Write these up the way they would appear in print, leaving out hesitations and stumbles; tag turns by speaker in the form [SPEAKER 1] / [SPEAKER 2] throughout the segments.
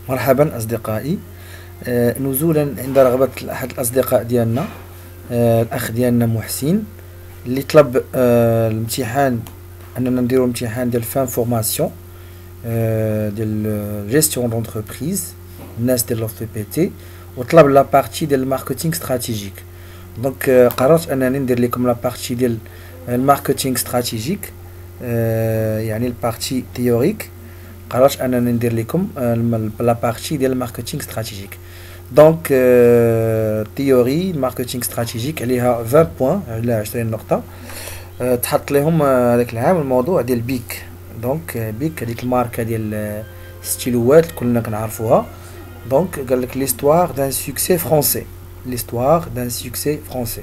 [SPEAKER 1] مرحبا أصدقائي. نزولا عند رغبة أحد الأصدقاء ديالنا، الأخ ديالنا محسن، اللي طلب الامتحان أننا نديرو امتحان ديال فان فورماسيون ديال جيستيون دونتربريز الناس ديال لو بي تي، وطلب لا بارتي ديال الماركتينغ استراتيجيك. دونك قررت أنني ندير لكم لا بارتي ديال الماركتينغ استراتيجيك، يعني البارتي تيوريك. قررت انني ندير لكم لا بارتي ديال الماركتينغ استراتيجيك. دونك تيوري ماركتينغ استراتيجيك عليها 20 بوين، على 20 نقطه. تحط لهم هذاك العام الموضوع ديال بيك. دونك بيك هذيك الماركه ديال ستيلوات كلنا كنعرفوها. دونك قال لك ليستوار دان سوكسي فرونسي، ليستوار دان سوكسي فرونسي،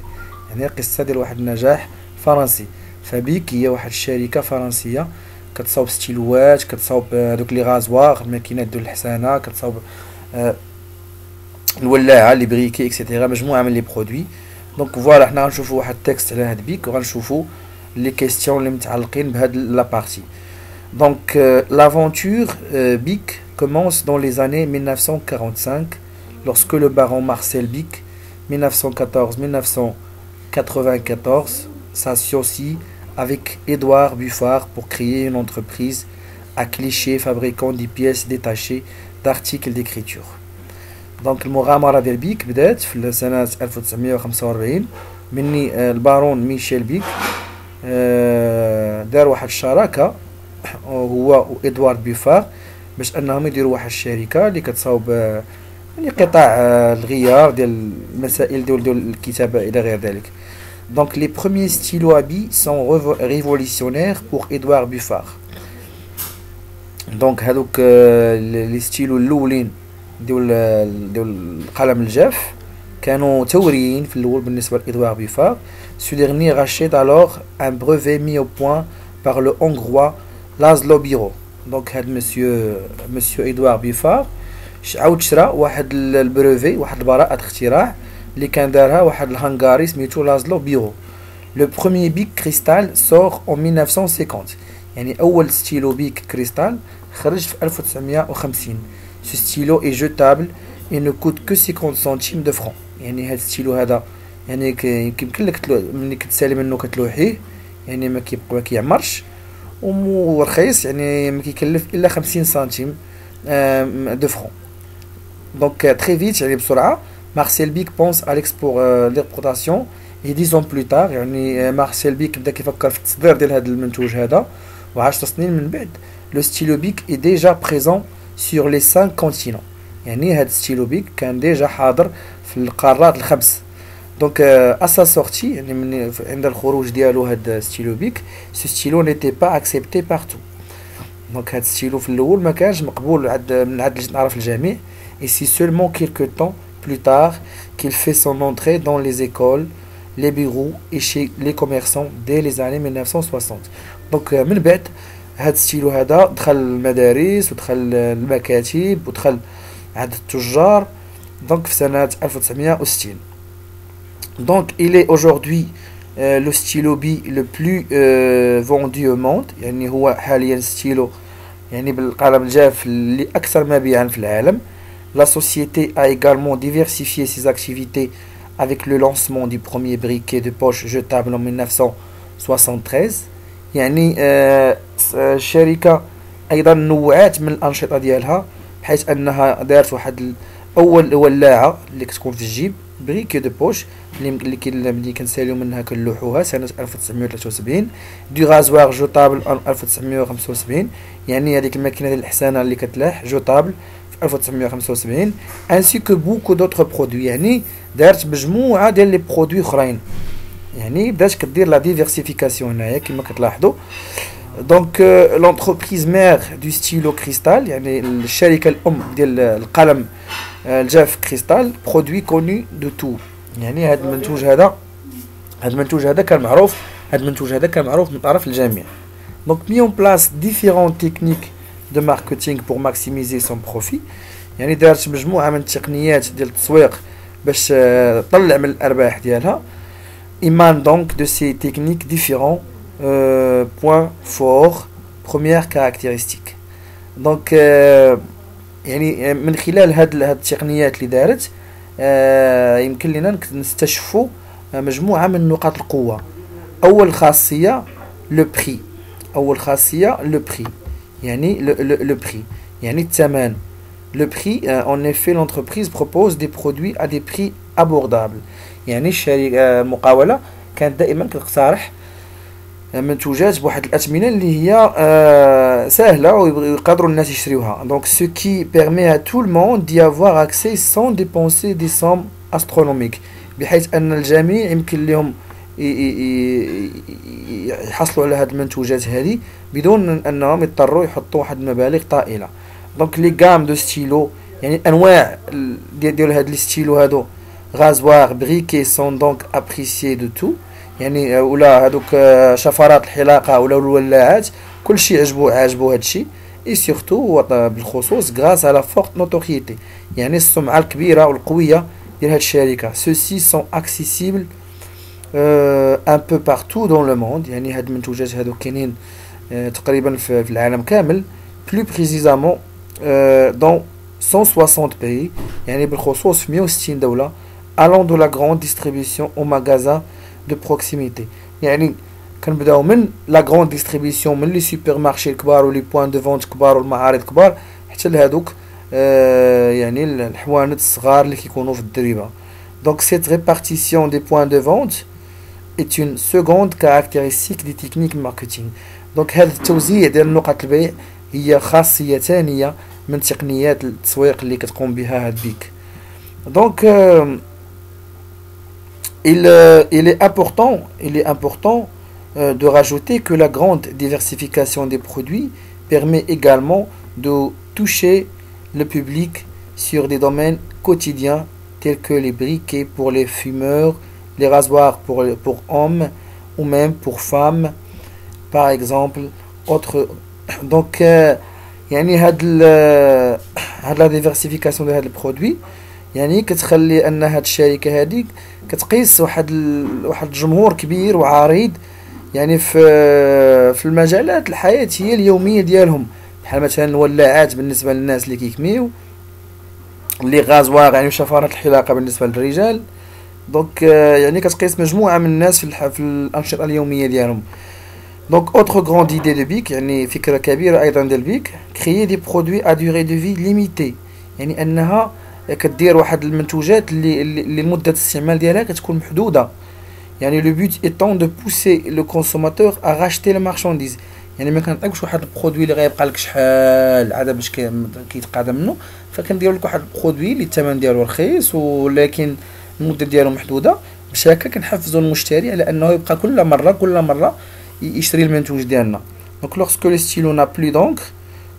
[SPEAKER 1] يعني قصه ديال واحد النجاح فرنسي. فبيك هي واحد الشركه فرنسيه كتصاوب ستيلوات، كتصاوب هذوك لي غازوار، الماكينات ديال الحسانه، كتصاوب الولاعه لي بريكي اكسيتيرا، مجموعه من لي برودوي. دونك فوالا حنا غنشوفوا واحد التكست على هاد بيك، وغنشوفوا لي كيستيون اللي متعلقين بهاد لا بارتي. دونك l'aventure Bic commence dans les années 1945 lorsque le baron Marcel Bic 1914-1994 s'associe avec Édouard Buffard pour créer une entreprise à Clichy fabriquant des pièces détachées d'articles d'écriture. Donc المغامرة ديال بيك بدات في سنة 1945 مني البارون ميشيل بيك دار واحد الشراكة هو وإدوارد بيفار باش انهم يديروا واحد الشركة اللي كتصاوب يعني قطاع الغيار ديال المسائل ديال الكتابة إلى غير ذلك. Donc les premiers stylos à billes sont révolutionnaires pour Édouard Buffard. Donc هذوك les stylos الاولين ديال القلم الجاف كانوا ثوريين في الاول بالنسبه لإدوار بيفار. Ce dernier rachète alors un brevet mis au point par le hongrois Laszlo Biro. Donc هاد monsieur إدوار بيفار عاود شرا واحد البروفي، واحد براءة اختراع اللي كان دارها واحد الهنغاري سميتو لازلو بيرو. لو بروميير بيك كريستال سور اون 1950، يعني اول ستيلو بيك كريستال خرج في 1950. سو ستيلو اي جوتابل اي نو كوت كو 50 سنتيم دو فرون، يعني هاد الستيلو هذا يعني يمكن لك ملي كتسالي منه كتلوحيه، يعني ما كيعمرش ورخيص، يعني ما كيكلف الا 50 سنتيم دو فرون. دونك تري فيت يعني بسرعه Marcel Bic pense à l'exportation et 10 ans plus tard، يعني مارسيل بيك بدا كيفكر في التصدير ديال هذا المنتوج هذا، و10 سنين من بعد لو ستيلو بيك est déjà présent sur les 5 continents، يعني هذا ستيلو بيك كان ديجا حاضر في القارات الخمس. دونك à sa sortie، يعني من عند الخروج ديالو هذا ستيلو بيك، ce stylo n'était pas accepté partout. دونك هذا ستيلو في الاول ما كانش مقبول من عند الطرف الجميع، et c'est seulement quelque temps plus tard qu'il fait son entrée dans les écoles, les bureaux et chez les commerçants dès les années 1960. Donc من بعد هذا الستيلو هذا دخل المدارس ودخل المكاتب ودخل عند التجار، دونك في سنة 1960. Donc il est aujourd'hui le stylo bi le plus vendu au monde، يعني هو حاليا ستيلو يعني بالقلم الجاف اللي أكثر مبيعا في العالم. La société a également diversifié ses activités avec le lancement du premier briquet de poche jetable en 1973. يعني الشركة أيضا نوعات من الأنشطة ديالها، بحيث أنها دارت واحد أول ولاعة اللي كتكون في الجيب بريكي دو بوش اللي كنساليو منها كنلوحوها سنة 1973. دو غازوار جوتابل 1975، يعني هذيك الماكينة ديال الحسانة اللي كتلاح جوتابل 1975. ainsi que beaucoup d'autres produits، يعني دارت مجموعه ديال لي برودوي اخرين، يعني بدات كدير لا ديفيرسيفيكاسيون هنايا كما كتلاحظوا. دونك لونتربريز مير دو ستيلو كريستال، يعني الشركه الام ديال القلم الجاف كريستال، برودوي كوني دو تو، يعني هذا المنتوج هذا كان معروف من طرف الجميع. دونك مي اون بلاس ديفيرون تكنيك de marketing pour maximiser son profit، يعني دارت مجموعة من التقنيات ديال التسويق باش تطلع من الأرباح ديالها. émanent donc de ces techniques différents points forts. Première caractéristique. Donc يعني من خلال هاد التقنيات اللي دارت يمكن لنا نستشفوا مجموعة من نقاط القوة. أول خاصية لو بري، أول خاصية لو بري، يعني لو بري يعني الثمن. Le prix, en effet, l'entreprise propose des produits à des prix abordables. يعني الشركة المقاولة كانت دائما كتقترح منتوجات بواحد الأثمنة اللي هي سهلة ويقدروا الناس يشريوها. Donc ce qui permet à tout le monde d'y avoir accès sans dépenser des sommes astronomiques. بحيث أن الجميع يمكن لهم يحصلوا على هذه المنتوجات هذه بدون أنهم يضطروا يحطوا واحد المبالغ طائلة. دونك لي غام دو ستيلو يعني انواع ديال هاد لي ستيلو هادو غازوار بريكي سون دونك ابريسيي دو تو، يعني ولا هادوك شفرات الحلاقه ولا الولاعات كلشي عجبو هادشي. اي سورتو بالخصوص غراس على فورت نوتوريتي، يعني السمعه الكبيره والقويه ديال هاد الشركه. سوسي سون اكسيسيبل ان بو بارتو دون لو موند، يعني هاد المنتوجات هادو كاينين تقريبا في العالم كامل. بلو بريزيزامون dans 160 pays، يعني بالخصوص في 160 دولة. allant de la grande distribution au magasin de proximité، يعني كنبداو من لا grande distribution، من لي سوبر مارشي كبار ولي بوين دو فونت كبار والمعارض كبار حتى لهادوك يعني الحوانت الصغار اللي كيكونوا في الدريبة. donc cette répartition des points de vente est une seconde caractéristique des techniques marketing. donc هذا التوزيع ديال نقط البيع هي خاصية ثانية من تقنيات التسويق اللي كتقوم بها هاد بيك. Donc il est important de rajouter que la grande diversification des produits permet également de toucher le public sur des domaines quotidiens tels que les briquets pour les fumeurs, les rasoirs pour hommes ou même pour femmes par exemple. Donc يعني هاد لا ديفيرسيفيكاسيون ديال هاد البرودوي يعني كتخلي ان هاد الشركه هذيك كتقيس واحد الجمهور كبير وعريض، يعني في المجالات الحياتيه اليوميه ديالهم، بحال مثلا الولاعات بالنسبه للناس اللي كيكميو، لي غازواغ يعني شفرات الحلاقه بالنسبه للرجال. دونك يعني كتقيس مجموعه من الناس في الانشطه اليوميه ديالهم. Donc autre grande idée de BIC يعني فكرة كبيرة أيضا ديال BIC، créer des produits à durée de vie limitée، يعني أنها كدير واحد المنتوجات اللي مدة الاستعمال ديالها كتكون محدودة. يعني le but étant de pousser le consommateur à racheter la marchandise، يعني ما كنعطيكش واحد البرودوي اللي غيبقى لك شحال عاد باش كيتقادى منه، فكندير لك واحد البرودوي اللي الثمن ديالو رخيص ولكن المدة ديالو محدودة، باش هكا كنحفزوا المشتري على أنه يبقى كل مرة يشتري المنتوج ديالنا. Donc lorsque le stylo n'a plus d'encre,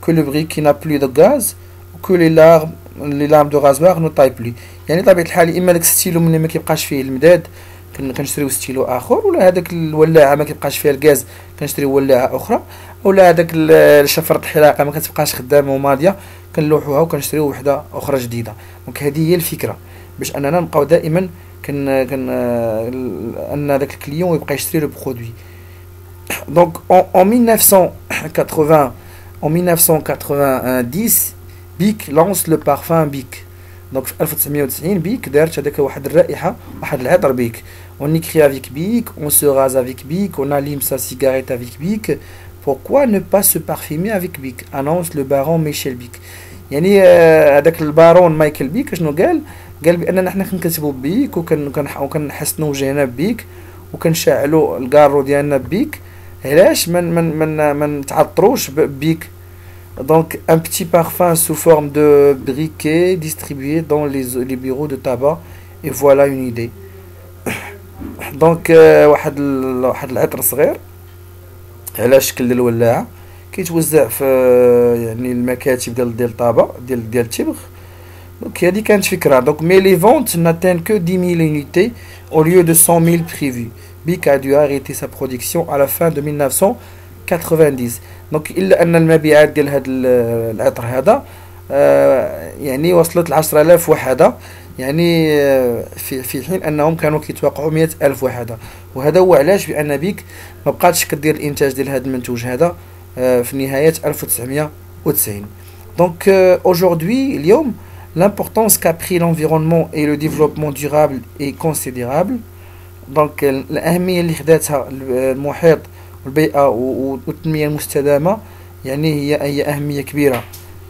[SPEAKER 1] que le briquet n'a plus de gaz, ou que les lames de rasoir ne taillent plus، يعني طبيعة الحال اما داك الستيلو ملي ما كيبقاش فيه المداد كنشريو ستيلو اخر، ولا هذاك الولاعه ما كيبقاش فيها الغاز كنشريو ولاعه اخرى، ولا هذاك شفره الحلاقه ما كتبقاش خدامه وماضيه كنلوحوها وكنشريو وحده اخرى جديده. دونك هذه هي الفكره، باش اننا نبقاو دائما ان داك الكليون يبقى يشري لو برودوي. Donc en 1990 BIC lance le parfum BIC. Donc في 1990 BIC دارت هذاك واحد الرائحة واحد العطر BIC. On écrit avec BIC, on se rase avec BIC, on allume sa cigarette avec BIC. Pourquoi ne pas se parfumer avec BIC, annonce le baron Michel BIC. يعني هذاك البارون مايكل BIC شنو قال بأننا حنا كنكتبوا BIC وكنحسنوا وجهنا بيك وكنشعلوا الكارو ديالنا بيك، علاش من تعطروش بيك. Donc un petit parfum sous forme de briquet distribué dans les bureaux de tabac et voilà une idée. Donc واحد العطر صغير على شكل ديال الولاعه كيتوزع في يعني المكاتب ديال الطابع ديال التبغ. Donc هذه كانت فكره. Donc mais les ventes n'atteignent que 10 000 unités au lieu de 100 000 prévus. BIC a dû arrêter sa production à la fin de 1990. Donc إلا أن المبيعات ديال هذا العطر هذا يعني وصلت ل 10,000 وحدة، يعني في حين أنهم كانوا كيتوقعوا 100,000 وحدة. وهذا هو علاش بأن BIC ما بقاتش كدير الإنتاج ديال هذا المنتوج هذا في نهاية 1990. Donc aujourd'hui, اليوم, l'importance qu'a pris l'environnement et le développement durable est considérable. Donc الأهمية اللي خداتها المحيط والبيئة والتنمية المستدامة يعني هي أهمية كبيرة.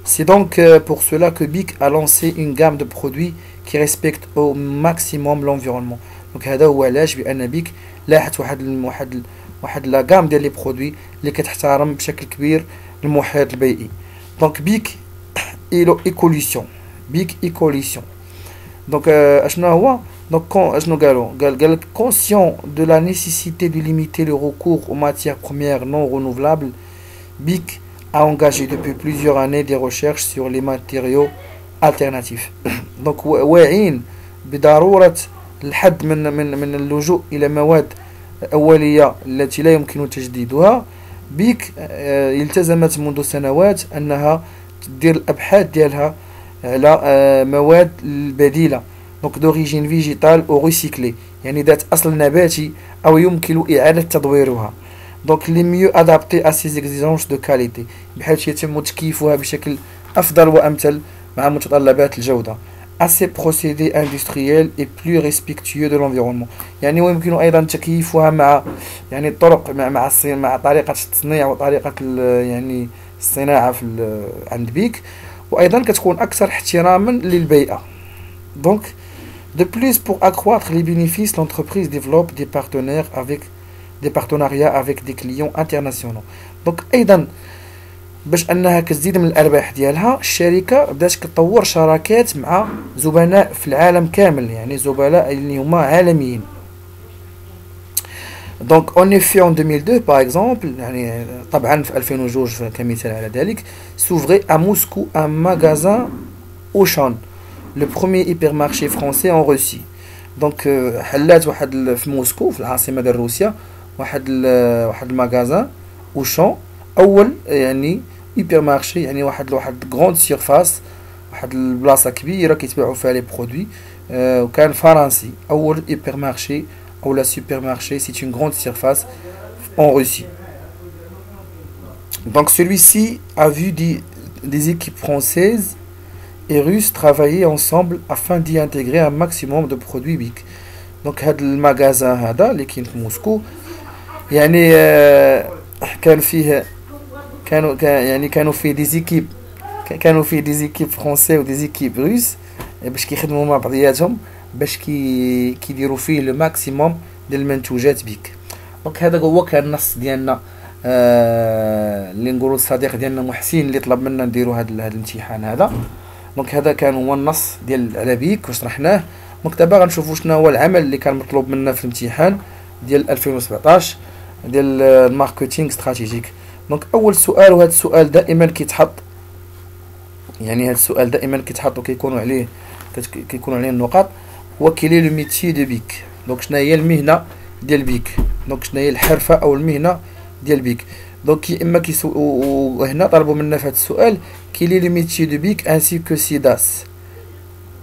[SPEAKER 1] C'est donc pour cela que BIC a lancé une gamme de produits qui respectent au maximum l'environnement. Donc هذا هو علاش بأن BIC لاحت واحد لا gamme ديال لي برودوي اللي كتحترم بشكل كبير المحيط البيئي. Donc BIC écolution. BIC écolution. Donc اشنا هو donc اشنو قال conscient de la nécessité de limiter le recours aux matières premières non renouvelables, BIC a engagé depuis plusieurs années des recherches sur les matériaux alternatifs. Donc واعين بضرورة الحد من اللجوء إلى مواد أولية التي لا يمكن تجديدها. بيك التزمت منذ سنوات أنها تدير الأبحاث ديالها على مواد بديلة donc d'origine végétale ou recyclée يعني ذات أصل نباتي أو يمكن إعادة تدويرها donc les mieux adaptés à ces exigences de qualité بحيث يتم تكييفها بشكل أفضل وأمثل مع متطلبات الجودة. à ces procédés industriels et plus respectueux de l'environnement يعني ويمكن أيضا تكييفها مع يعني الطرق مع طريقة التصنيع وطريقة يعني الصناعة عند بيك وأيضا كتكون أكثر احتراما للبيئة. donc de plus pour accroître les bénéfices l'entreprise développe des partenariats avec des clients internationaux. donc أيضا باش انها كتزيد من الارباح ديالها الشركه بدات كتطور شراكات مع زبناء في العالم كامل يعني زبلاء اللي هما عالميين. donc en effet en 2002 par exemple يعني طبعا في 2002 كمثال على ذلك s'ouvrait à Moscou un magasin Auchan le premier hypermarché français en Russie. donc حلات واحد في موسكو في العاصمه ديال روسيا واحد المغازان Auchan اول يعني hyper marché يعني واحد grande surface واحد البلاصه كبيره كيتباعوا فيها لي برودوي وكان فرنسي اول hyper marché او لا supermarché c'est une grande surface en Russie. donc celui-ci a vu des équipes françaises et russes travailler ensemble afin d'y intégrer un maximum de produits BIC. donc هذا المغازان هذا اللي كاين في موسكو يعني كان فيه كانوا فيه دي زيكيب فرونسي و دي زيكيب روس باش كيخدموا مع بعضياتهم باش كيديروا فيه لو ماكسيموم ديال المنتوجات بيك. دونك هذا هو كان النص ديالنا اللي نقولوا الصديق ديالنا محسن اللي طلب منا نديروا هذا الامتحان هذا. دونك هذا كان هو النص ديال على بيك وشرحناه. دونك دابا غنشوفوا شنو هو العمل اللي كان مطلوب منا في الامتحان ديال 2017 ديال الماركتينغ استراتيجيك. دونك اول سؤال وهذا السؤال دائما كيتحط يعني هذا السؤال دائما كيتحط وكيكونوا عليه النقاط هو كيلي لو ميتي دو بيك. دونك شنو هي المهنه ديال بيك دونك شنو هي الحرفه او المهنه ديال بيك. دونك يا اما وهنا طلبوا منا في هذا السؤال كيلي لو ميتي دو بيك انسي كو سيداس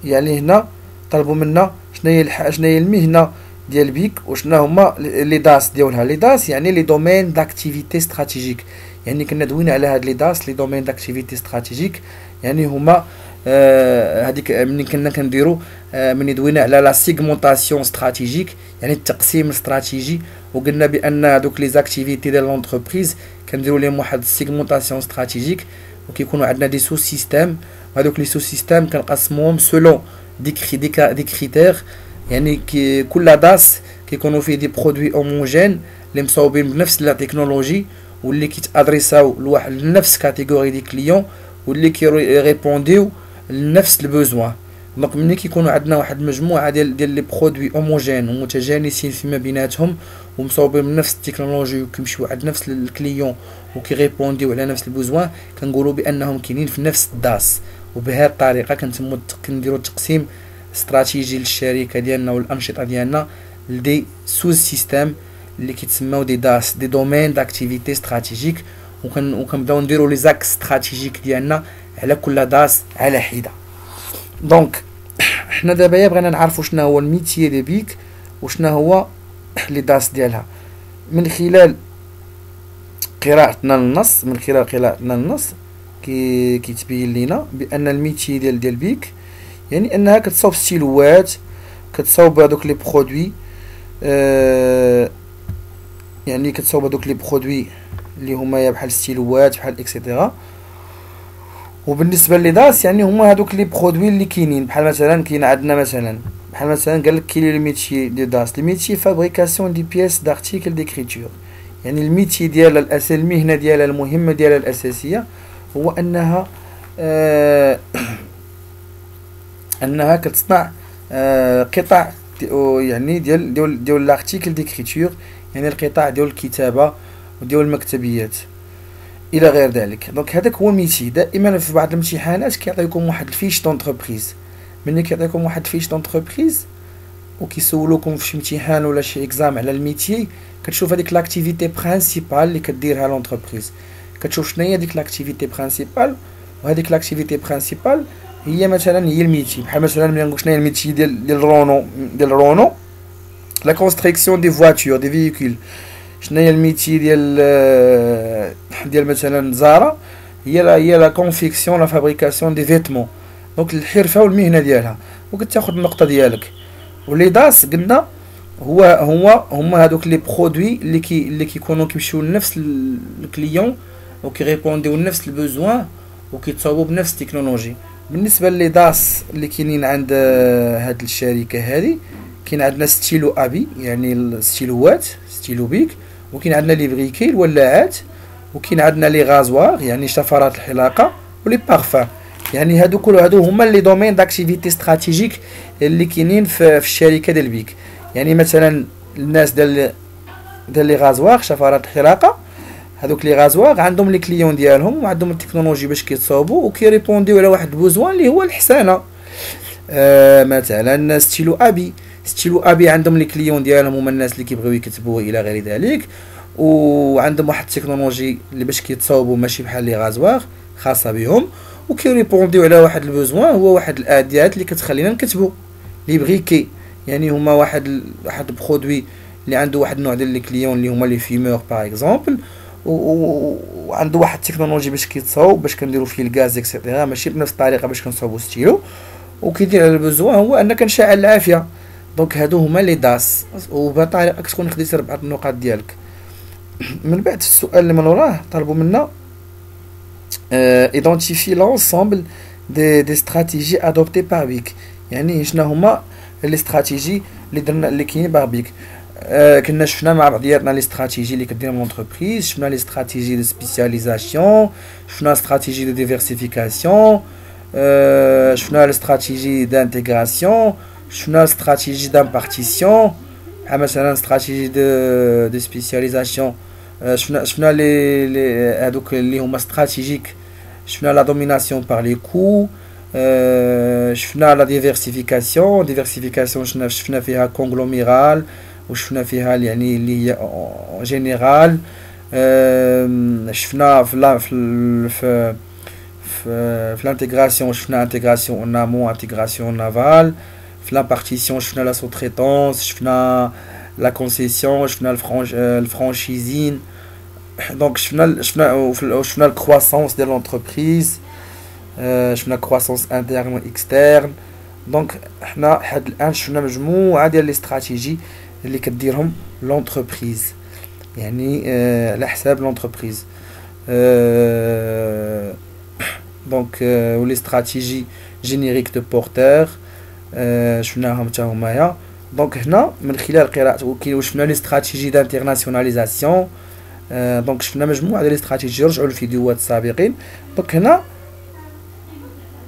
[SPEAKER 1] يعني هنا طلبوا منا شنو هي المهنه ديال بيك وشنا هما لي داس ديالها. لي داس يعني لي دومين داكتيفيتي استراتيجيك يعني كنا دوينا على هاد لي داس لي دومين داكتيفيتي استراتيجيك يعني هما هذيك ملي كنا كنديروا ملي دوينا على لا سيغمونطاسيون استراتيجيك يعني التقسيم الاستراتيجي وقلنا بان هذوك لي زاكتيفيتي ديال لونتربريز كنديروا لهم واحد السيغمونطاسيون استراتيجيك وكيكونوا عندنا دي سو سيستيم وهذوك لي سو سيستيم كنقسموهم سولون دي كريتير يعني كل داس كيكونوا فيه دي برودوي هوموجين اللي مصوبين بنفس لا تكنولوجي واللي كيتادريساو لواحد نفس كاتيجوري دي كليون واللي كيريبونديو لنفس البوزوان. دونك ملي كيكونوا عندنا واحد المجموعه ديال لي برودوي هوموجين ومتجانسين فيما بيناتهم ومصوبين بنفس التكنولوجي وكيمشيو عند نفس الكليون وكيريبونديو على نفس البوزوان كنقولوا بانهم كاينين في نفس الداس. وبهذه الطريقه كنديروا تقسيم استراتيجي للشركه ديالنا والانشطه ديالنا لدي سوز سيستيم اللي كيتسموا دي داس دي دومين داكتيفيتي استراتيجيك وكنبداو نديروا لي زاكس استراتيجيك ديالنا على كل داس على حده. دونك حنا دابا بغينا نعرفوا شنو هو الميتيي دي بيك وشنو هو لي داس ديالها من خلال قراءتنا للنص. كيتبين لينا بان الميتي ديال بيك يعني انها كتصاوب ستيلوات، كتصاوب هذوك لي برودوي، يعني كتصاوب هذوك لي برودوي اللي هما بحال ستيلوات بحال اكسيتيرا. وبالنسبه لي داس يعني هما هذوك لي برودوي اللي كاينين، بحال مثلا كاين عندنا مثلا بحال مثلا قال لك كاين لي ميتي دي داس، لي ميتي فابريكاسيون دي بيس دارتيكل ديكريتور. يعني الميتي ديالها الاساسي، المهنه ديالها المهمه ديالها الاساسيه هو انها انها كتصنع قطع يعني ديال لارتيكل ديكريتور، يعني القطع ديال الكتابه وديال المكتبيات الى غير ذلك. دونك هذاك هو ميتي. دائما في بعض الامتحانات كيعطيكم واحد الفيش دونتربريز، ملي كيعطيكم واحد الفيش دونتربريز وكيسولوكم في شي امتحان ولا شي اكزام على الميتي، كتشوف هذيك لاكتيفيتي برينسيپال اللي كديرها لونتربريز، كتشوف شنو هي ديك لاكتيفيتي برينسيپال، وهذيك لاكتيفيتي برينسيپال هي مثلا هي الميتي. بحال مثلا ملي نقول شنو هي الميتي ديال رونو لا كونستركسيون دي فواتور دي فييكول. شنو هي الميتي ديال مثلا زارا، هي لا كونفيكسيون لا فابريكاسيون دي فيتمون. دونك الحرفه والمهنه ديالها، وكتاخذ النقطه ديالك. ولي داس قلنا هما هذوك لي برودوي اللي كيكونوا كيمشيو لنفس الكليون وكيريبونديو لنفس البوزوان وكيتصاوبوا بنفس التكنولوجي. بالنسبه لي داس اللي كاينين عند هاد الشركه هذه، كاين عندنا ستيلو ابي يعني الستيلوات ستيلو بيك، وكاين عندنا لي بريكي الولاعات، وكاين عندنا لي غازوار يعني شفرات الحلاقه، ولي بارفان. يعني هادو هما لي دومين داكتيفيتي استراتيجيك اللي كاينين في الشركه ديال بيك. يعني مثلا الناس ديال لي غازوار شفرات الحلاقه، هذوك لي غازوار عندهم لي كليون ديالهم وعندهم التكنولوجي باش كيتصاوبوا وكيريبونديو على واحد البوزوان اللي هو الحسانه. مثلا ستيلو ابي عندهم لي كليون ديالهم هما الناس اللي كيبغيو يكتبوا الى غير ذلك، وعندهم واحد التكنولوجي اللي باش كيتصاوبوا ماشي بحال لي غازوار خاصه بهم، وكيريبونديو على واحد البوزوان هو واحد الاديات اللي كتخلينا نكتبوا. لي بريكي يعني هما واحد برودوي اللي عنده واحد النوع ديال لي كليون اللي هما لي فيمور باغ اكزومبل، وعنده واحد التكنولوجي باش كيتصاوب باش كنديروا فيه الغاز اكسيتيرا، ماشي بنفس الطريقه باش كنصاوبوا ستيلو، وكيدير على البوزوان هو ان كنشعل العافيه. دونك هادو هما لي داس، وبهذه الطريقه كتكون خديتي 4 النقاط ديالك. من بعد السؤال اللي من وراه طلبوا منا identifier l'ensemble des stratégies adoptées par BIC. يعني شنو هما لي استراتيجي اللي درنا اللي كاينين باغ بيك. كنا شفنا مع بعضياتنا لي استراتيجي اللي كدير لونتربريز، شفنا لي استراتيجي دو سبيسياليزاسيون، شفنا استراتيجي دو ديفيرسيفيكاسيون، شفنا الاستراتيجي دانتيغراسيون، شفنا استراتيجي دامبارتيسيون. مثلا استراتيجي دو سبيسياليزاسيون شفنا لي هذوك اللي هما استراتيجيك، شفنا لا دوميناسيون بار لي كو، شفنا لا ديفيرسيفيكاسيون شفنا فيها كونغلوميرال، وشفنا فيها يعني اللي هي جينيرال. شفنا في الانتيغراسيون شفنا انتيغراسيون اون امون انتيغراسيون نافال. في لامبارتيسيون شفنا لا سو-تريتونس، شفنا لا كونسيسيون، شفنا الفرانشيزين. دونك شفنا الكرواسونس ديال لونتربريز، شفنا كرواسونس انترن و اكسترن. دونك حنا حد الان شفنا مجموعه ديال لي استراتيجي اللي كديرهم لونتربريز، يعني على حساب لونتربريز. دونك ولي استراتيجي جينيريك دو بورتور شفناهم حتى همايا. دونك هنا من خلال قراءه وشفنا لي استراتيجي دانترناسيوناليزاسيون. دونك شفنا مجموعه ديال لي استراتيجي، رجعوا للفيديوهات السابقين. دونك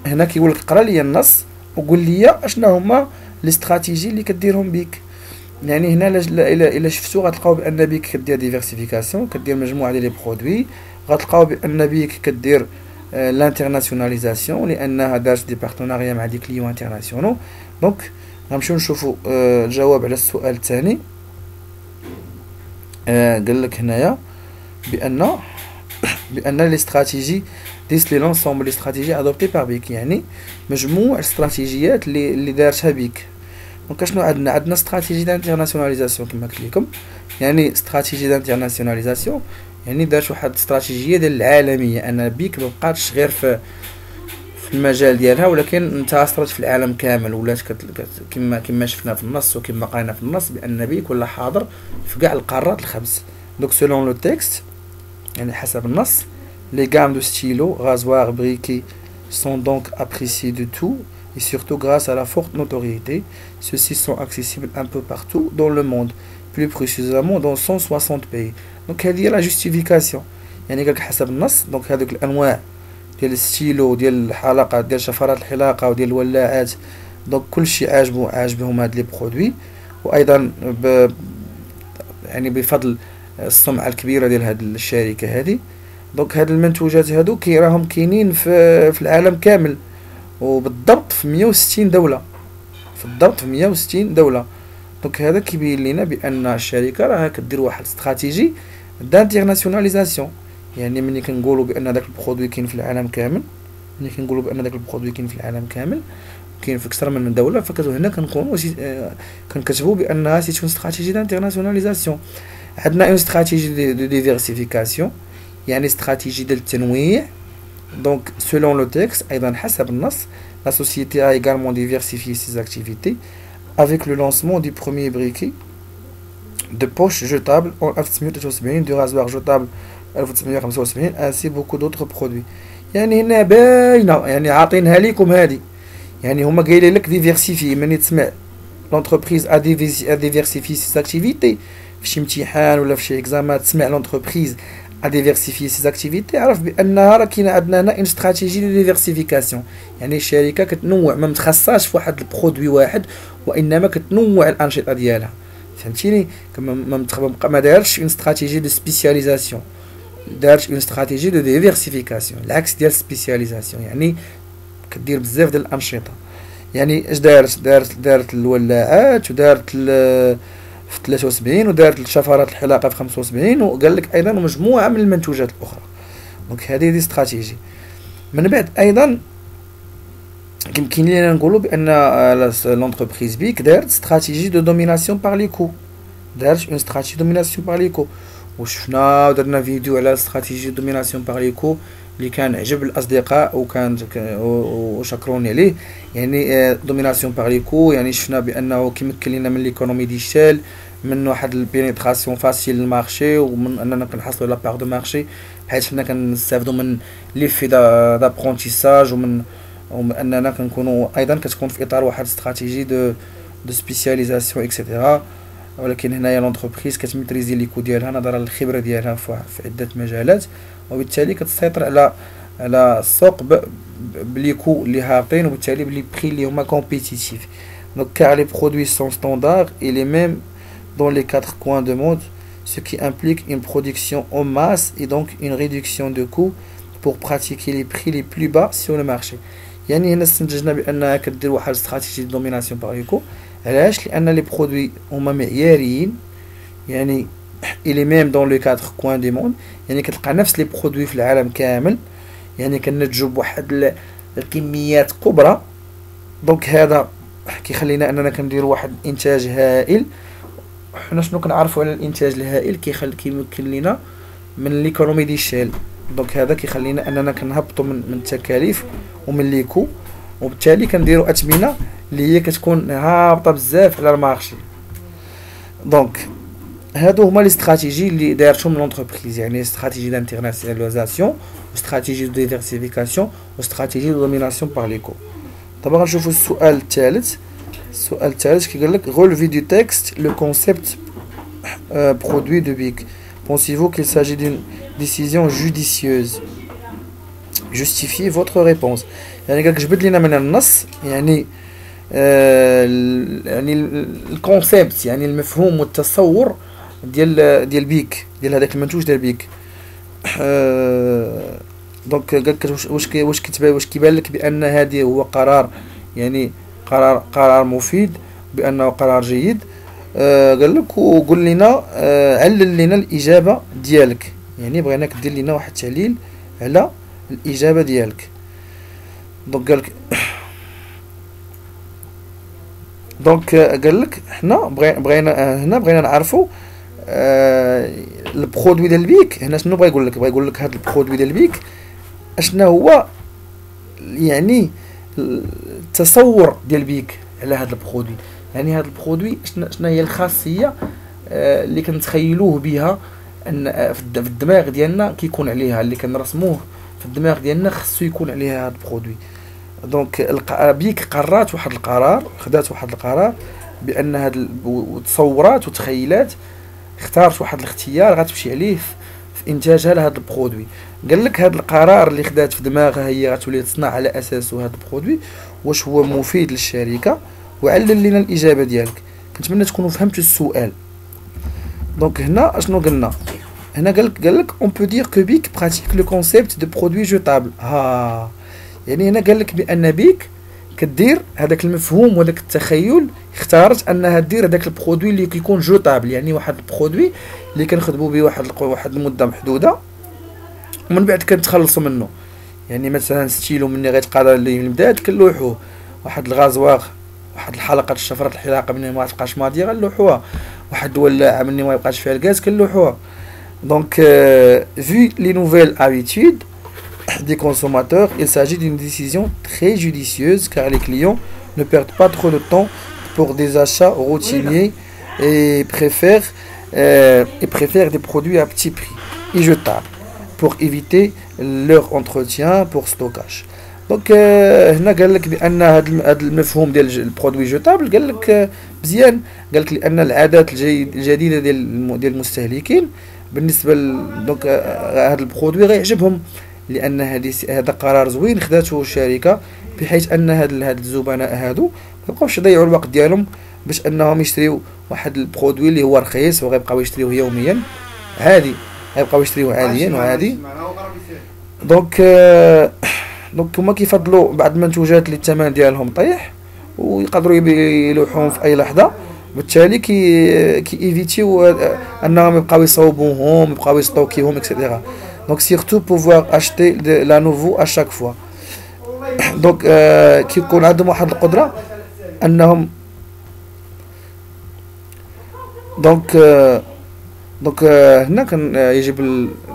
[SPEAKER 1] هنا كيقول لك قرا لي النص وقول لي اشنا هما لي استراتيجي اللي كديرهم بيك. يعني هنا الا شفتوا غتلقاو بان بيك كدير ديفيرسيفيكاسيون، كدير مجموعه ديال لي برودوي. غتلقاو بان بيك كدير لانترناسيوناليزاسيون لانها دارت دي بارتناريا مع دي كليون انترناسيونال. دونك غنمشيو نشوفوا الجواب على السؤال الثاني. قال لك هنايا بان لي استراتيجي ديس لي لونسومبل لي استراتيجي ادوبتي بار بيك، يعني مجموع الاستراتيجيات اللي دارتها بيك. دونك شنو عندنا استراتيجي دانترناسيوناليزاسيون كما قلت لكم. يعني استراتيجي دانترناسيوناليزاسيون يعني دارت واحد الاستراتيجيه ديال العالميه ان بيك ما بقاتش غير في المجال ديالها، ولكن انتشرت في العالم كامل، ولات كما شفنا في النص وكما قرينا في النص بان بيك ولا حاضر في كاع القارات الخمس. دونك سولون لو تكست يعني حسب النص les gammes de stylos, rasoirs, briquets sont donc appréciées de tout et surtout grâce à la forte notoriété. Ceux-ci sont accessibles un peu partout dans le monde, plus précisément dans 160 pays. Donc هذه هي la justification. يعني قالك حسب النص دونك هذوك الانواع ديال الستيلو ديال الحلقات ديال شفرات الحلاقه وديال الولاعات، دونك كلشي عاجبهم هاد لي برودوي، وايضا يعني بفضل السمعه الكبيره ديال هاد الشركه هذه. دونك هاد المنتوجات هادو راهم كاينين في العالم كامل، وبالضبط في 160 دوله، في الضبط في 160 دوله. دونك هذا كيبين لنا بان الشركه راها كدير واحد استراتيجي دانترناسيوناليزاسيون. يعني ملي كنقولوا بان داك البرودوي كاين في العالم كامل، ملي كنقولوا بان داك البرودوي كاين في العالم كامل كاين في اكثر من دوله، هنا كنقولوا كنكتبوا بانها سي اون استراتيجي دانترناسيوناليزاسيون. عندنا اون استراتيجي دو ديفيرسيفيكاسيون، يعني استراتيجي ديال التنويع. دونك سولون لو تكست ايضا حسب النص la société a également diversifié ses activités avec le lancement du premier briquet de poche jetable en 1973 du rasoir jetable 1975 ainsi beaucoup d'autres produits. يعني هنا باينه، يعني عاطينها لكم هذه، يعني هما قايلين لك ديفيرسيفي. من تسمع لونتربريز ا ديفيرسيفي سيس اكتيفيتي في شي امتحان ولا في شي اكزامان، تسمع لونتربريز ا ديفيرسيفي سيس اكتيفيتي، عرف بانها راه كاين عندنا هنا اون استراتيجي دو ديفيرسيفيكاسيون. يعني الشركه كتنوع، ما متخصصاش في واحد البرودوي واحد، وانما كتنوع الانشطه ديالها. فهمتيني؟ ما دارتش اون استراتيجي دو سبيسياليزاسيون، دارت اون استراتيجي دو ديفيرسيفيكاسيون، العكس ديال سبيسياليزاسيون. يعني كدير بزاف ديال الانشطه. يعني اش دارت الولاعات، ودارت في 73، ودارت الشفرات الحلاقه في 75، وقال لك ايضا مجموعه من المنتوجات الاخرى. دونك هذه دي استراتيجي. من بعد ايضا يمكن لينا نقولوا بان لونتربريز بيك دارت استراتيجي دو دوميناسيون بار لي كو، دارت اون استراتيجي دوميناسيون بار لي كو، وشفنا ودرنا فيديو على استراتيجي دوميناسيون بار لي كو اللي كان عجب الاصدقاء وشكروني عليه. يعني دوميناسيون بار لي كو يعني شفنا بانه كيمكن لنا من ليكونومي ديشال، من واحد البينيتراسيون فاسيل للمارشي، ومن اننا كنحصلوا لا بار دو مارشي، حيت حنا كنستافدوا من لي في دابرونتيساج، ومن اننا كنكونوا ايضا كتكون في اطار واحد استراتيجي دو سبيسياليزاسيون اكسيتيرا. ولكن هنايا لونتربريز كتميتريزي لي كو ديالها نظرا للخبره ديالها في عده مجالات، وبالتالي كتسيطر على السوق بلي كو اللي هابطين، وبالتالي بلي بري اللي هما كومبيتيتيف. دونك car les produits sont standards et les mêmes dans les 4 coins de monde, ce qui implique une production en masse et donc une réduction de coûts pour pratiquer les prix les plus bas sur le marché. يعني هنا استنتجنا بانها كدير واحد استراتيجي دو دوميناسيون باغ ليكو. علاش؟ لان لي برودوي هما معياريين، يعني الي ميم دون لو 4 كوين دي موند، يعني كتلقى نفس لي برودوي في العالم كامل، يعني كنتجوا بواحد الكميات كبرى. دونك هذا كيخلينا اننا كنديروا واحد الانتاج هائل. حنا شنو كنعرفوا على الانتاج الهائل؟ كيمكن لنا من ليكونومي ديشال. دونك هذا كيخلينا اننا كنهبطوا من التكاليف ومن ليكو، وبالتالي كنديروا اثمنه اللي هي كتكون هابطه بزاف على المارشي. دونك هادو هما لي استراتيجي اللي دارتهم لونتربريز، يعني استراتيجي دانترناسيوناليزاسيون، واستراتيجي دو ديفيرسيفيكاسيون، واستراتيجي دو دوميناسيون بار ليكو. طبعا غنشوفوا السؤال الثالث. السؤال الثالث كيقول لك relevé du texte le concept produit de BIC. Pensez-vous qu'il s'agit d'une décision judicieuse? Justifiez votre réponse. يعني قالك جبد لنا من النص يعني يعني الكونسيبت، يعني المفهوم والتصور ديال بيك، ديال هذاك المنتوج ديال بيك. دونك قالك واش كيبان لك بان هذه هو قرار، يعني قرار مفيد، بانه قرار جيد. قال لك وقول لنا علل لنا الاجابه ديالك، يعني بغيناك دير لنا واحد التعليل على الاجابه ديالك. دونك قال لك قال لك حنا بغينا نعرفوا البرودوي ديال بيك هنا شنو بغا يقول لك؟ بغا يقول لك هذا البرودوي ديال بيك اشنا هو يعني التصور ديال بيك على هذا البرودوي. يعني هذا البرودوي شنو هي الخاصيه اللي كنتخيلوه بها ان في الدماغ ديالنا كيكون عليها، اللي كنرسموه في الدماغ ديالنا خصو يكون عليها هذا البرودوي. دونك بيك قررت واحد القرار، خدات واحد القرار بان هاد وتصورات وتخيلات، اختارت واحد الاختيار غتمشي عليه في انتاجها لهذا البرودوي. قال لك هذا القرار اللي خدات في دماغها هي غتولي تصنع على اساسه هذا البرودوي واش هو مفيد للشركه، وعلل لنا الاجابه ديالك. كنتمنى تكونوا فهمتوا السؤال. دونك هنا اشنو قلنا؟ هنا قال لك on peut dire que BIC pratique le concept de produit jetable. يعني هنا قال لك بان بيك كدير هذاك المفهوم وهذاك التخيل، اختارت انها دير هذاك البرودوي اللي كيكون جوطابل، يعني واحد البرودوي اللي كنخدموا به واحد المده محدوده ومن بعد كنتخلصوا منه. يعني مثلا ستيلو مني غيتقاضى ليه البداد كنلوحوه، واحد الغازواغ، واحد الحلقه الشفره الحلاقه مني ما تبقاش ماضيه غنلوحوها، واحد الولاعه مني ما يبقاش فيها الغاز كنلوحوها. دونك vu les nouvelles habitudes des consommateurs, il s'agit d'une décision très judicieuse car les clients ne perdent pas trop de temps pour des achats routiniers et préfèrent des produits à petit prix et jetables pour éviter leur entretien pour stockage. Donc هنا قال لك بان هذا المفهوم ديال البرودوي جوتابل قال لك مزيان، قال لك لان العادات الجديده ديال المستهلكين بالنسبه دونك هذا البرودوي غيعجبهم، لان هذا قرار زوين خداته الشركه بحيث ان هاد الزبناء هادو ما يبقاوش يضيعوا الوقت ديالهم باش انهم يشريو واحد البرودوي اللي هو رخيص وغيبقاو يشريوه يوميا عادي، غيبقاو يشريوه عاديا وعادي. دونك هما كيفضلوا بعض المنتوجات اللي الثمن ديالهم طيح ويقدروا يلوحوهم في اي لحظه، بالتالي كي ايفيتيو انهم يبقاو يصوبوهم، يبقاو يستوكيوهم اكسيتيرا. Donc surtout pouvoir acheter la nouveau à chaque fois. Donc كيكون عندهم واحد القدرة انهم donc هنا كان يجب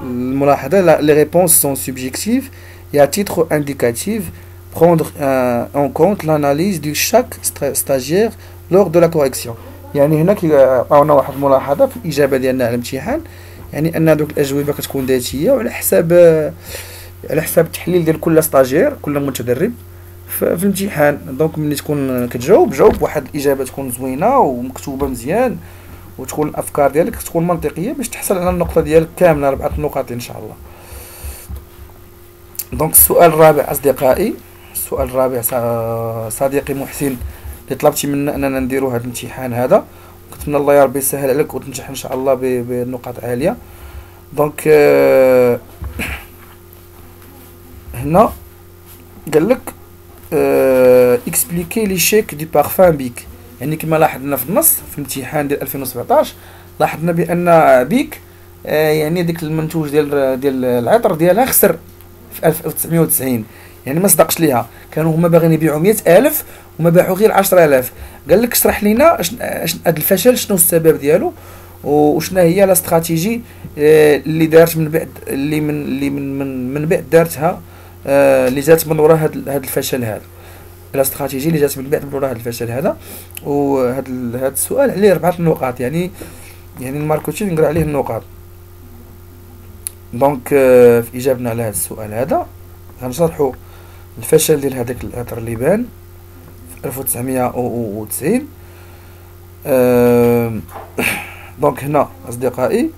[SPEAKER 1] الملاحظة les réponses sont subjectives et à titre indicatif prendre en compte l'analyse de chaque stagiaire lors de la correction. يعني هنا كيعطيونا واحد الملاحظة في الإجابة ديالنا على الامتحان، يعني ان دوك الاجوبه كتكون ذاتيه وعلى حساب التحليل ديال كل ستاجير كل متدرب في الامتحان. دونك ملي تكون جاوب واحد الاجابه تكون زوينه ومكتوبه مزيان وتكون الافكار ديالك تكون منطقيه باش تحصل على النقطه ديالك كامله 4 نقاط ان شاء الله. دونك السؤال الرابع اصدقائي، السؤال الرابع صديقي محسن اللي طلبتي منا اننا نديروا هذا الامتحان هذا، كنتمنى الله يا ربي يسهل عليك وتنجح ان شاء الله بنقاط عاليه. دونك هنا قال لك اكسبليكي لي شيك دي بارفان بيك. يعني كما لاحظنا في النص في الامتحان ديال 2017 لاحظنا بان بيك يعني ديك المنتوج ديال العطر ديالها خسر في 1990، يعني ما صدقش ليها، كانوا هما باغيين يبيعوا 100,000 وما باعوا غير 10,000. قال لك اشرح لينا هذا الفشل شنو السبب ديالو وشنا هي لا استراتيجي اللي دارت من بعد من بعد دارتها اللي جات من وراء هذا الفشل هذا، لا استراتيجي اللي جات من بعد من وراء هذا الفشل هذا. وهذا السؤال عليه 4 نقاط، يعني الماركتينغ نقرا عليه النقاط. دونك في اجابنا على هذا السؤال هذا غنشرحوا الفشل ديال هذاك العطر اللي بان في 1990. دونك هنا اصدقائي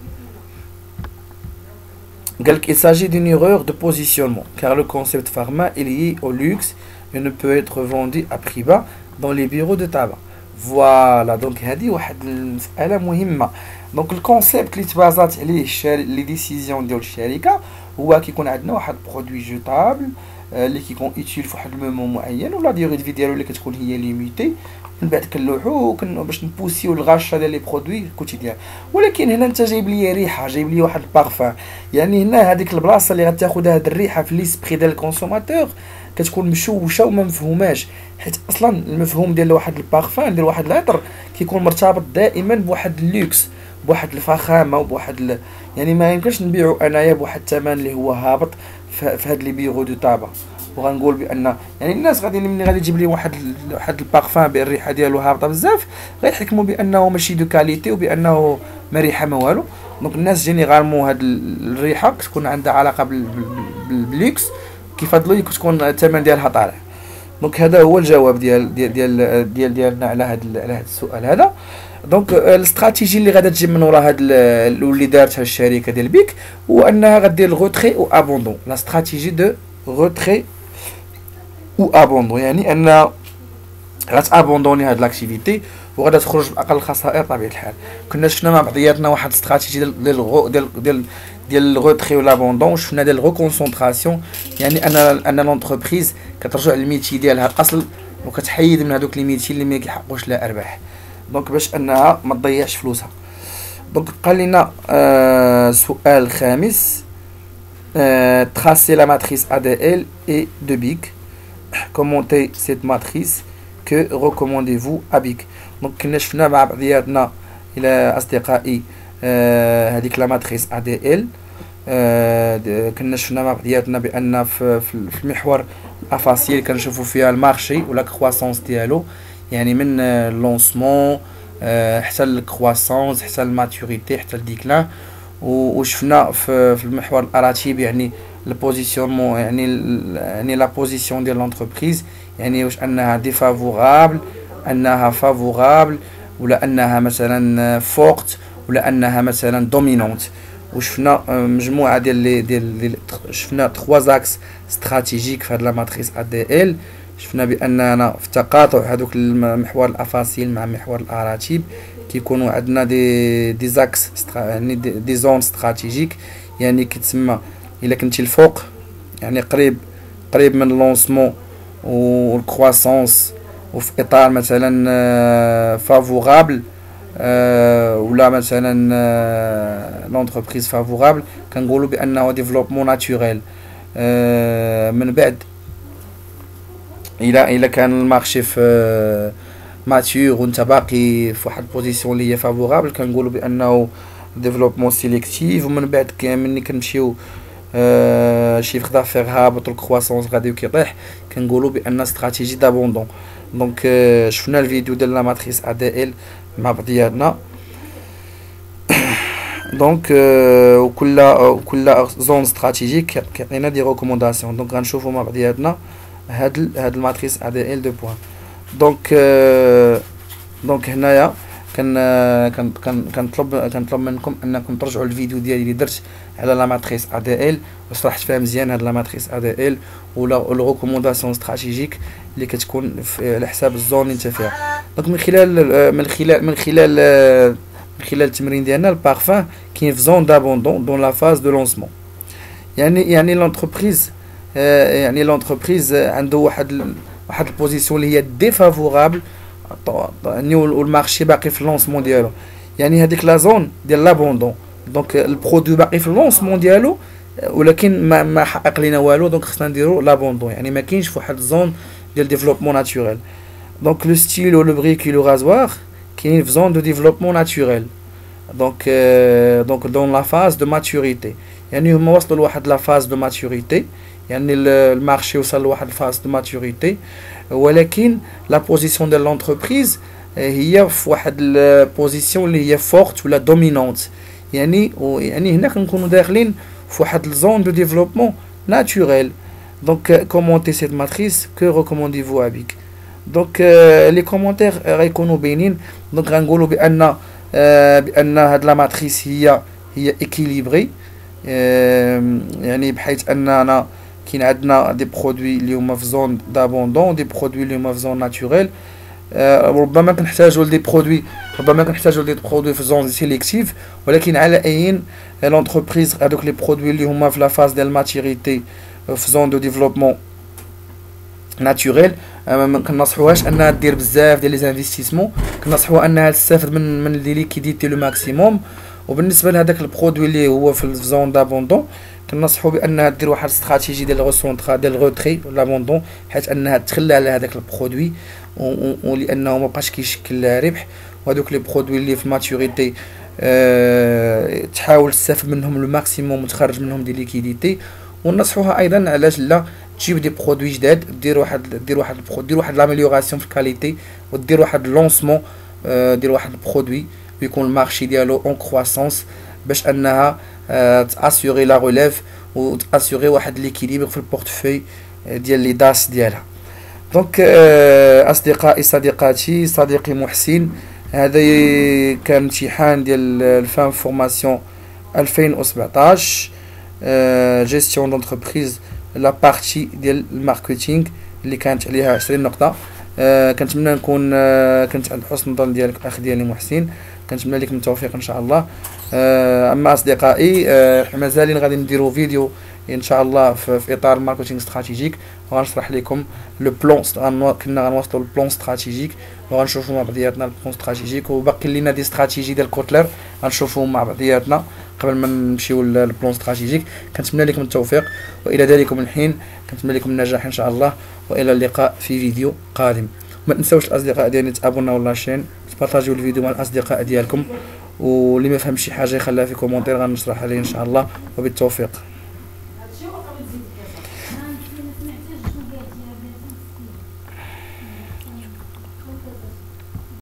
[SPEAKER 1] قال لك il s'agit d'une erreur de positionnement car le concept pharma est lié au luxe et ne peut être vendu à prix bas dans les bureaux de tabac. فوالا دونك هذه واحد المساله مهمه. دونك الكونسيبت اللي تبازات عليه لي ديسيزيون ديال الشركه هو كيكون عندنا واحد برودوي جوتابل اللي كيكون يوتيل في واحد المومون معين ولا ديوري دو في ديالو اللي كتكون هي ليميتي، من بعد كنلوحو باش نبوسيو الغاشه ديال لي برودوي كوتيديان. ولكن هنا انت جايب لي ريحه، جايب لي واحد البارفان، يعني هنا هذيك البلاصه اللي غتاخذ هاد الريحه في ليسبري ديال الكونسوماتور كتكون مشوشه وما مفهوماش، حيت اصلا المفهوم ديال واحد البارفان ديال واحد العطر كيكون مرتبط دائما بواحد اللوكس، بواحد الفخامه وبواحد يعني ما يمكنش نبيعو انايا بواحد الثمن اللي هو هابط في هاد لي بيغو دو طابا. وغنقول بان يعني الناس غادي ملي غادي تجيب لي واحد البارفان بالريحه ديالو هابطه بزاف غيحكموا بانه ماشي دو كاليتي وبانه ما ريحه ما والو. دونك الناس جينيرالمون هاد الريحه كتكون عندها علاقه باللوكس كيفضلوا تكون الثمن ديالها طالع. دونك هذا هو الجواب ديالنا على هذا السؤال هذا. دونك الاستراتيجي اللي غادا تجي من وراء هاد اللي دارتها الشركه ديال بيك هو انها غدير الغوتري او ابوندون. لا استراتيجي دو غوتري او ابوندون يعني ان غتابوندوني هاد لاكتيفيتي وغادا تخرج باقل الخسائر طبيعه الحال. كنا شفنا مع بعضياتنا واحد استراتيجي ديال الغوتري ولا ابوندون وشفنا ديال الريكونسونطراسيون يعني ان لونتربريز كترجع للميتي ديالها الاصل وكتحيد من هذوك لي ميتي اللي ما كيحققوش لها ارباح. دونك باش انها ما تضيعش فلوسها. دونك قال لنا سؤال خامس tracer la matrice ADL et de BIC. Commentez cette matrice. Que recommandez-vous à BIC. دونك كنا شفنا مع بعضياتنا الى اصدقائي هذيك لا ماتريس ADL. كنا شفنا مع بعضياتنا بان في المحور الافاسيل كنشوفوا فيها المارشي ولا كرواسونس ديالو يعني من لونسمون حتى الكرواسونس حتى الماتوريتي حتى الديكلان. وشفنا في المحور الاراتيب يعني البوزيسيونمون يعني لا بوزيسيون ديال لونتربريز يعني واش انها ديفافورابل انها فافورابل ولا انها مثلا فورت ولا انها مثلا دومينونت. وشفنا مجموعه ديال شفنا 3 زاكس استراتيجيك في هاد لا ماتريس ADL. شفنا باننا في تقاطع هذوك المحور الافاصيل مع محور الاراتيب كيكونوا عندنا دي زاكس يعني دي زون استراتيجيك يعني كتسمى الا كنتي الفوق يعني قريب من لونسمون والكرواسونس وفي اطار مثلا فافورابل ولا مثلا لونتربريز فافورابل كنقولوا بانه ديفلوبمون ناتوريل. من بعد الى كان المارشي في ماتيور وانت باقي في واحد البوزيسيون اللي هي فافورابل كنقولوا بانه ديفلوبمون سيليكتيف. ومن بعد ملي كنمشيو شيفر دافير هابط والكرواسونس غادي وكيطيح كنقولوا بان استراتيجي دابوندون. دونك شفنا الفيديو ديال لا ماتريس ADL مع بعضياتنا. دونك كل زون استراتيجيك كيعطينا دي ريكومونداسيون. دونك غنشوفوا مع بعضياتنا هاد الماتريس ADL دو بوين. دونك هنايا كنطلب منكم انكم ترجعوا الفيديو ديالي اللي درت على لا ماتريس ADL وشرحت فيها مزيان هاد لا ماتريس ADL ولا الريكومونداسيون استراتيجيك اللي كتكون على حساب الزون اللي انت فيها. دونك من خلال التمرين ديالنا البارفان كاين في زون دابوندون دون لا فاز دو لونسمون يعني لونتربريز عنده واحد البوزيسيون اللي هي ديفافورابل يعني والمارشي باقي في اللونسمون ديالو يعني هذيك لا زون ديال لابوندون. دونك البرودوي باقي في اللونسمون ديالو ولكن ما حقق لينا والو. دونك خصنا نديرو لابوندون يعني ما كاينش في واحد الزون ديال ديفلوبمون ناتوريل. دونك لو ستيل و لو بريك لو رازوار كاين في زون دو ديفلوبمون ناتوريل. دونك دون لا فاز دو ماتوريتي يعني هما وصلوا لواحد لا فاز دو ماتوريتي يعني المارشي وصل لواحد الفاز دو ماتوريتي ولكن لا بوزيسيون ديال لونتربريز هي في واحد البوزيسيون اللي هي فورت ولا دومينونت يعني هنا كنكونوا داخلين في واحد الزون دو ديفلوبمون ناتوريل. دونك كومونتي سيت ماتريس كو ريكومونديفو ابيك. دونك لي كومونتير غيكونوا باينين. دونك غنقولوا بان هاد لا ماتريس هي اكيليبري يعني بحيث اننا كاين عندنا دي برودوي اللي هما في زون دابوندون دي برودوي اللي هما في زون ناتوريل. ربما كنحتاجوا لدي برودوي في زون سيليكتيف ولكن على اين لونتربريز هذوك لي برودوي اللي هما في لا فاز ديال ماتيوريتي في زون دو ديفلوبمون ناتوريل ما كنصحوهاش انها دير بزاف ديال لي زانفيستيسمون. كنصحوها انها تستافد من لي ليكيديتي لو ماكسيموم. وبالنسبه لهذاك البرودوي اللي هو في زون دابوندون كنصحوا بانها دير واحد الاستراتيجي ديال الغوسونطرا ديال الغوتري ولا لابوندون حيت انها تخلى على هذاك البرودوي ولانه ما بقاش كيشكل ربح. وهذوك لي برودوي اللي في ماتوريتي تحاول تستافد منهم لو ماكسيموم وتخرج منهم دي ليكيديتي. وننصحوها ايضا علاش لا تجيب دي برودوي جداد، دير واحد لاميليوراسيون في الكاليتي، ودير واحد لونسمون، دير واحد برودوي ويكون المارشي ديالو اون كرواسونس باش انها تاسيوري لا ريليف وتاسيوري واحد ليكيليبر في البورتفوي ديال لي داس ديالها. دونك اصدقائي صديقاتي صديقي محسن، هذا كان امتحان ديال الفام فورماسيون 2017 جيستيون دونتربريز لا بارتي ديال الماركتينغ اللي كانت عليها 20 نقطه. كنتمنى نكون كنت عند حسن الظن ديالك اخ ديالي محسن، كنتمنى لكم التوفيق ان شاء الله. اما اصدقائي مازالين غادي نديروا فيديو ان شاء الله في اطار الماركتينغ استراتيجيك، وغنشرح لكم لو بلون كنا غنوصلوا البلون استراتيجيك وغنشوفوا مع بعضياتنا البلون استراتيجيك، وباقي لينا دي استراتيجي ديال كوتلر غنشوفوهم مع بعضياتنا قبل ما نمشيو للبلون استراتيجيك. كنتمنى لكم التوفيق والى ذلكم الحين كنتمنى لكم النجاح ان شاء الله، والى اللقاء في فيديو قادم. ما تنساوش الاصدقاء ديالي تابوناو لاشين، تبارطاجيو الفيديو مع الاصدقاء ديالكم، واللي ما فهمش شي حاجه يخليها في كومونتير غنشرح عليه ان شاء الله. وبالتوفيق.